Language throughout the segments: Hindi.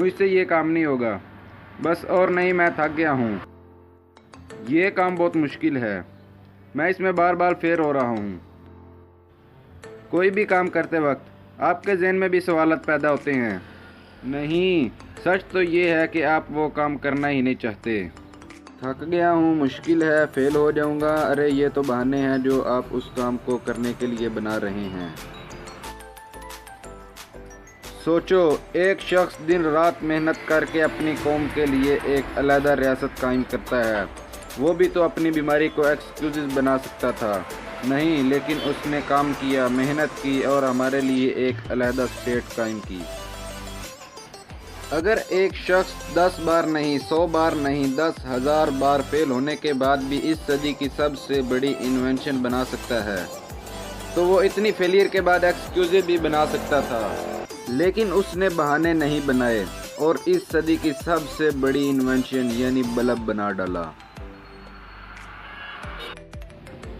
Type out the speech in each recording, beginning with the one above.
मुझसे ये काम नहीं होगा। बस और नहीं, मैं थक गया हूँ। ये काम बहुत मुश्किल है। मैं इसमें बार बार फेल हो रहा हूँ। कोई भी काम करते वक्त आपके जहन में भी सवालत पैदा होते हैं। नहीं, सच तो ये है कि आप वो काम करना ही नहीं चाहते। थक गया हूँ, मुश्किल है, फेल हो जाऊँगा। अरे ये तो बहाने हैं जो आप उस काम को करने के लिए बना रहे हैं। सोचो, एक शख्स दिन रात मेहनत करके अपनी कौम के लिए एक अलहदा रियासत कायम करता है। वो भी तो अपनी बीमारी को एक्सक्यूज़ बना सकता था। नहीं, लेकिन उसने काम किया, मेहनत की और हमारे लिए एक अलहदा स्टेट कायम की। अगर एक शख्स 10 बार नहीं, 100 बार नहीं, 10,000 बार फेल होने के बाद भी इस सदी की सबसे बड़ी इन्वेंशन बना सकता है, तो वो इतनी फेलियर के बाद एक्सक्यूज़ भी बना सकता था। लेकिन उसने बहाने नहीं बनाए और इस सदी की सबसे बड़ी इन्वेंशन यानी बल्ब बना डाला।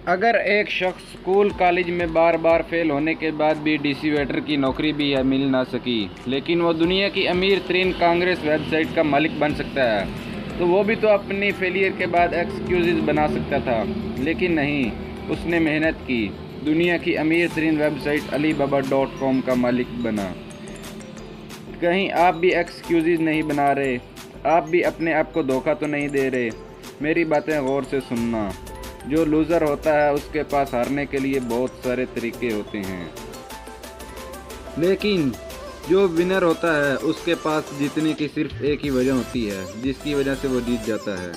अगर एक शख्स स्कूल कॉलेज में बार बार फेल होने के बाद भी डीसी वेटर की नौकरी भी मिल ना सकी, लेकिन वो दुनिया की अमीर तरीन कांग्रेस वेबसाइट का मालिक बन सकता है, तो वो भी तो अपनी फेलियर के बाद एक्सक्यूज़ बना सकता था। लेकिन नहीं, उसने मेहनत की, दुनिया की अमीर तरीन वेबसाइट alibaba.com का मालिक बना। कहीं आप भी एक्सक्यूज़ नहीं बना रहे? आप भी अपने आप को धोखा तो नहीं दे रहे? मेरी बातें गौर से सुनना। जो लूज़र होता है उसके पास हारने के लिए बहुत सारे तरीके होते हैं, लेकिन जो विनर होता है उसके पास जीतने की सिर्फ एक ही वजह होती है, जिसकी वजह से वो जीत जाता है।